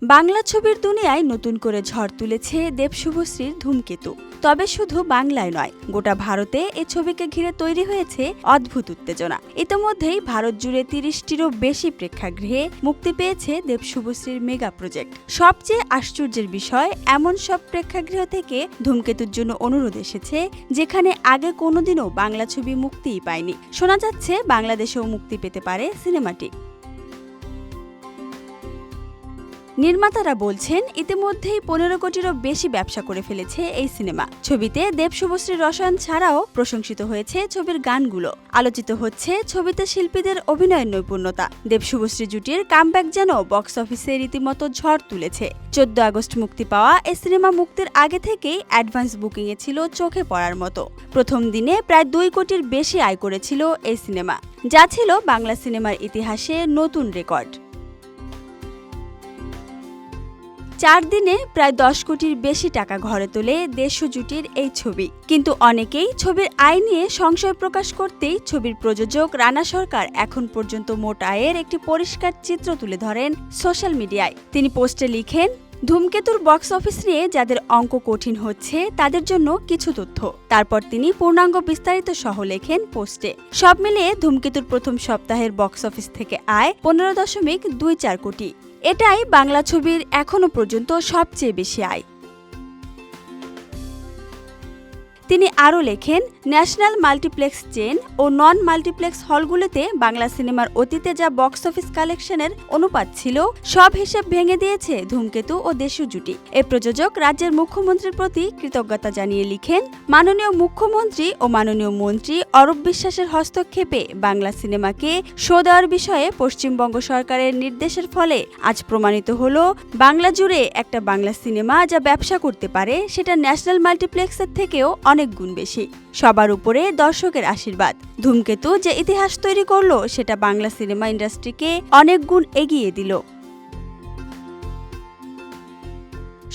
বাংলা ছবির দুনিয়ায় নতুন করে ঝড় তুলেছে দেব শুভশ্রীর ধূমকেতু। তবে শুধু বাংলায় নয়, গোটা ভারতে এ ছবিকে ঘিরে তৈরি হয়েছে অদ্ভুত উত্তেজনা। ইতোমধ্যেই ভারত জুড়ে ৩০টিরও বেশি প্রেক্ষাগৃহে মুক্তি পেয়েছে দেব শুভশ্রীর মেগা প্রজেক্ট। সবচেয়ে আশ্চর্যের বিষয়, এমন সব প্রেক্ষাগৃহ থেকে ধূমকেতুর জন্য অনুরোধ এসেছে যেখানে আগে কোনোদিনও বাংলা ছবি মুক্তিই পায়নি। শোনা যাচ্ছে বাংলাদেশেও মুক্তি পেতে পারে সিনেমাটি। নির্মাতারা বলছেন ইতিমধ্যেই ১৫ কোটিরও বেশি ব্যবসা করে ফেলেছে এই সিনেমা। ছবিতে দেব শুভশ্রীর রসায়ন ছাড়াও প্রশংসিত হয়েছে ছবির গানগুলো। আলোচিত হচ্ছে ছবিতে শিল্পীদের অভিনয়ের নৈপুণ্যতা। দেব শুভশ্রী জুটির কামব্যাক যেন বক্স অফিসে রীতিমতো ঝড় তুলেছে। ১৪ আগস্ট মুক্তি পাওয়া এই সিনেমা মুক্তির আগে থেকেই অ্যাডভান্স বুকিংয়ে ছিল চোখে পড়ার মতো। প্রথম দিনে প্রায় ২ কোটির বেশি আয় করেছিল এই সিনেমা, যা ছিল বাংলা সিনেমার ইতিহাসে নতুন রেকর্ড। ৪ দিনে প্রায় ১০ কোটির বেশি টাকা ঘরে তোলে দেশীয় জুটির এই ছবি। কিন্তু অনেকেই ছবির আয় নিয়ে সংশয় প্রকাশ করতেই ছবির প্রযোজক রানা সরকার এখন পর্যন্ত মোট আয়ের একটি পরিষ্কার চিত্র তুলে ধরেন সোশ্যাল মিডিয়ায়। তিনি পোস্টে লিখেন, ধূমকেতুর বক্স অফিস নিয়ে যাদের অঙ্ক কঠিন হচ্ছে তাদের জন্য কিছু তথ্য। তারপর তিনি পূর্ণাঙ্গ বিস্তারিত সহ লেখেন পোস্টে। সব মিলিয়ে ধূমকেতুর প্রথম সপ্তাহের বক্স অফিস থেকে আয় ১৫.২৪ কোটি। এটাই বাংলা ছবির এখনো পর্যন্ত সবচেয়ে বেশি আয়। তিনি আরও লেখেন, ন্যাশনাল মাল্টিপ্লেক্স চেন ও নন মাল্টিপ্লেক্স হলগুলোতে বাংলা সিনেমার অতীতে যা বক্স অফিস কালেকশনের অনুপাত ছিল, সব হিসেব ভেঙে দিয়েছে ধূমকেতু ও দেশীয় জুটি। এ প্রযোজক রাজ্যের মুখ্যমন্ত্রীর প্রতি কৃতজ্ঞতা জানিয়ে লিখেন, মাননীয় মুখ্যমন্ত্রী ও মাননীয় মন্ত্রী অরূপ বিশ্বাসের হস্তক্ষেপে বাংলা সিনেমাকে শো দেওয়ার বিষয়ে পশ্চিমবঙ্গ সরকারের নির্দেশের ফলে আজ প্রমাণিত হল, বাংলা জুড়ে একটা বাংলা সিনেমা যা ব্যবসা করতে পারে সেটা ন্যাশনাল মাল্টিপ্লেক্সের থেকেও অনেক গুণ বেশি। সবার উপরে দর্শকের আশীর্বাদ। ধূমকেতু যে ইতিহাস তৈরি করলো সেটা বাংলা সিনেমা ইন্ডাস্ট্রিকে অনেক গুণ এগিয়ে দিল।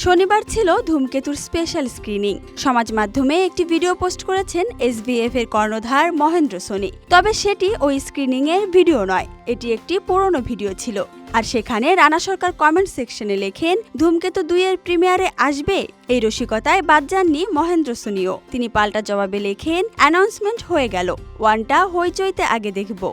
শনিবার ছিল ধূমকেতুর স্পেশাল স্ক্রিনিং। সমাজ মাধ্যমে একটি ভিডিও পোস্ট করেছেন এসবিএফ এর কর্ণধার মহেন্দ্র সোনি। তবে সেটি ওই স্ক্রিনিং এর ভিডিও নয়, এটি একটি পুরনো ভিডিও ছিল। আর সেখানে রানা সরকার কমেন্ট সেকশনে লেখেন, ধূমকেতু ২ এর প্রিমিয়ারে আসবে। এই রসিকতায় বাদ যাননি মহেন্দ্র সোনিও। তিনি পাল্টা জবাবে লেখেন, অ্যানাউন্সমেন্ট হয়ে গেল, 1টা হইচইতে আগে দেখব।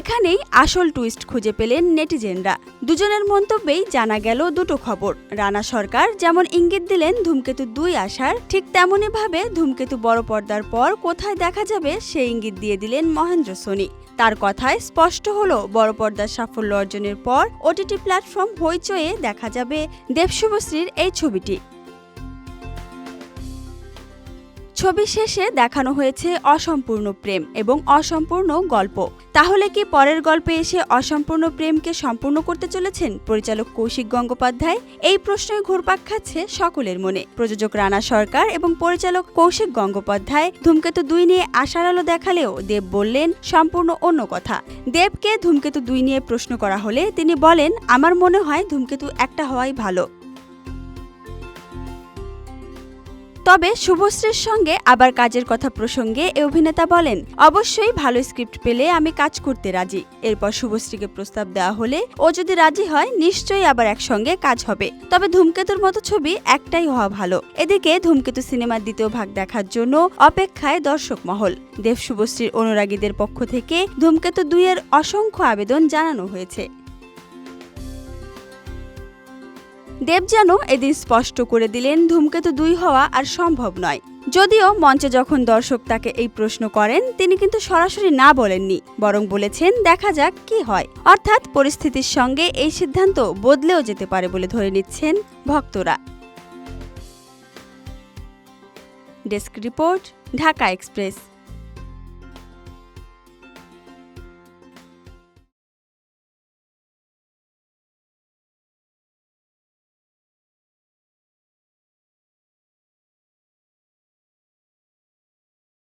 এখানেই আসল টুইস্ট খুঁজে পেলেন নেটিজেনরা। দুজনের মন্তব্যেই জানা গেল দুটো খবর। রানা সরকার যেমন ইঙ্গিত দিলেন ধূমকেতু ২ আসার, ঠিক তেমনই ভাবে ধূমকেতু বড় পর্দার পর কোথায় দেখা যাবে সেই ইঙ্গিত দিয়ে দিলেন মহেন্দ্র সোনি। তার কথায় স্পষ্ট হলো, বড় পর্দার সাফল্য অর্জনের পর ওটিটি প্ল্যাটফর্ম হইচইয়ে দেখা যাবে দেব শুভশ্রীর এই ছবিটি। ছবি শেষে দেখানো হয়েছে অসম্পূর্ণ প্রেম এবং অসম্পূর্ণ গল্প। তাহলে কি পরের গল্পে এসে অসম্পূর্ণ প্রেমকে সম্পূর্ণ করতে চলেছেন পরিচালক কৌশিক গঙ্গোপাধ্যায়? এই প্রশ্নই ঘুরপাক খাচ্ছে সকলের মনে। প্রযোজক রানা সরকার এবং পরিচালক কৌশিক গঙ্গোপাধ্যায় ধূমকেতু ২ নিয়ে আশার আলো দেখালেও দেব বললেন সম্পূর্ণ অন্য কথা। দেবকে ধূমকেতু ২ নিয়ে প্রশ্ন করা হলে তিনি বলেন, আমার মনে হয় ধূমকেতু ১টা হওয়াই ভালো। তবে শুভশ্রীর সঙ্গে আবার কাজের কথা প্রসঙ্গে এই অভিনেতা বলেন, অবশ্যই ভালো স্ক্রিপ্ট পেলে আমি কাজ করতে রাজি। এরপর শুভশ্রীকে প্রস্তাব দেওয়া হলে ও যদি রাজি হয় নিশ্চয়ই আবার একসঙ্গে কাজ হবে। তবে ধূমকেতুর মতো ছবি একটাই হওয়া ভালো। এদিকে ধূমকেতু সিনেমার দ্বিতীয় ভাগ দেখার জন্য অপেক্ষায় দর্শক মহল। দেব শুভশ্রীর অনুরাগীদের পক্ষ থেকে ধূমকেতু ২ এর অসংখ্য আবেদন জানানো হয়েছে। দেব যেন এদিন স্পষ্ট করে দিলেন, ধূমকেতু ২ হওয়া আর সম্ভব নয়। যদিও মঞ্চে যখন দর্শক তাকে এই প্রশ্ন করেন, তিনি কিন্তু সরাসরি না বলেননি, বরং বলেছেন দেখা যাক কি হয়। অর্থাৎ পরিস্থিতির সঙ্গে এই সিদ্ধান্ত বদলেও যেতে পারে বলে ধরে নিচ্ছেন ভক্তরা। Desk report, Dhaka express.